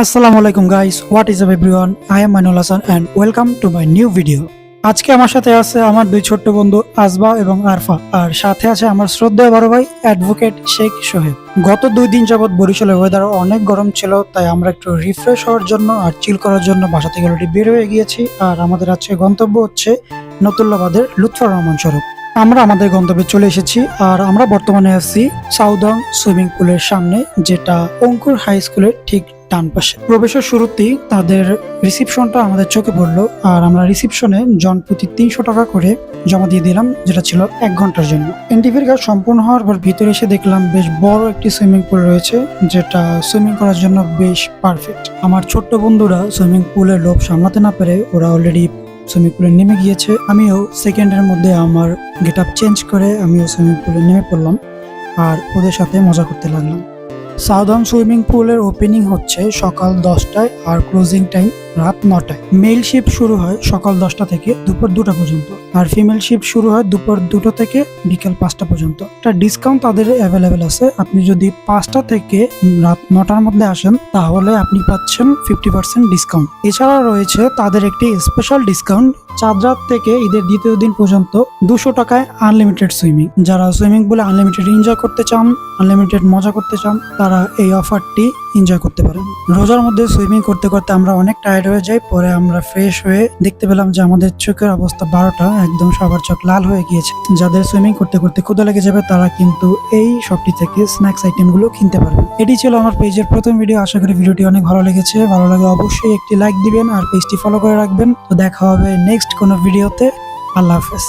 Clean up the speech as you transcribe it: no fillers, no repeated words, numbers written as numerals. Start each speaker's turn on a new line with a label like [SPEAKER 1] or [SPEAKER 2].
[SPEAKER 1] আসসালামু আলাইকুম guys, what is up everyone? I am Mainul Hasan and welcome to my new video. আজকে আমার সাথে আছে আমার দুই ছোট্ট বন্ধু আসবা এবং আরফা, আর সাথে আছে আমার শ্রদ্ধেয় বড় ভাই অ্যাডভোকেট শেখ সোহেব। গত 2 দিন যাবৎ বরিশালের ওয়েদার অনেক গরম ছিল, তাই আমরা একটু রিফ্রেশ হওয়ার জন্য আর চিল করার জন্য বাসা থেকে অলরেডি বের হয়ে গিয়েছি। আর আমাদের আজকে গন্তব্য হচ্ছে নতুল্লাবাদের লুৎফর রহমান সড়ক। আমরা আমাদের গন্তব্যে চলে এসেছি আর আমরা বর্তমানে আছি সাউদং সুইমিং পুলের সামনে, যেটা অঙ্কুর হাই স্কুলের ঠিক ডান পাশে। প্রবেশের শুরুতেই তাদের রিসিপশনটা আমাদের চোখে পড়লো, আর আমরা রিসিপশনে জন প্রতি 300 টাকা করে জমা দিয়ে দিলাম, যেটা ছিল 1 ঘন্টার জন্য। এন্ট্রির কাজ সম্পূর্ণ হওয়ার পর ভিতরে এসে দেখলাম বেশ বড় একটি সুইমিং পুল রয়েছে, যেটা সুইমিং করার জন্য বেশ পারফেক্ট। আমার ছোট্ট বন্ধুরা সুইমিং পুলের লোভ সামলাতে না পেরে ওরা অলরেডি সুইমিং পুলে নেমে গিয়েছে। আমিও সেকেন্ডের মধ্যে আমার গেট আপ চেঞ্জ করে আমিও সুইমিং পুলে নেমে পড়লাম আর ওদের সাথে মজা করতে লাগলাম। সাউদার্ন সুইমিং পুলের ওপেনিং হচ্ছে সকাল 10টায় আর ক্লোজিং টাইম রাত 9টায়। মেল শিফট শুরু হয় সকাল 10টা থেকে দুপুর 2টা পর্যন্ত, আর ফিমেল শিফট শুরু হয় দুপুর 2টা থেকে বিকেল 5টা পর্যন্ত। একটা ডিসকাউন্ট তাদের অ্যাভেলেবেল আছে। আপনি যদি 5টা থেকে রাত 9টার মধ্যে আসেন তাহলে আপনি পাচ্ছেন 50% ডিসকাউন্ট। এছাড়া রয়েছে তাদের একটি স্পেশাল ডিসকাউন্ট, চাঁদ রাত থেকে ঈদের দ্বিতীয় দিন পর্যন্ত 200 টাকায় আনলিমিটেড সুইমিং। যারা সুইমিং পুলে আনলিমিটেড এনজয় করতে চান, আনলিমিটেড মজা করতে চান, তারা এই অফারটি এনজয় করতে পারেন। রোজার মধ্যে সুইমিং করতে করতে আমরা অনেক টায়ার্ড হয়ে যাই, পরে আমরা ফ্রেশ হয়ে দেখতে পেলাম যে আমাদের চোখের অবস্থা 12টা, একদম সবার চোখ লাল হয়ে গিয়েছে। যাদের সুইমিং করতে করতে ক্ষুধা লেগে যাবে তারা কিন্তু এই শপটি থেকে স্ন্যাক্স আইটেম গুলো কিনতে পারবেন। এটি ছিল আমার পেজের প্রথম ভিডিও। আশা করি ভিডিওটি অনেক ভালো লেগেছে। ভালো লাগলে অবশ্যই একটি লাইক দিবেন আর পেজটি ফলো করে রাখবেন। তো দেখা হবে নেক্সট কোনো ভিডিওতে। আল্লাহ হাফেজ।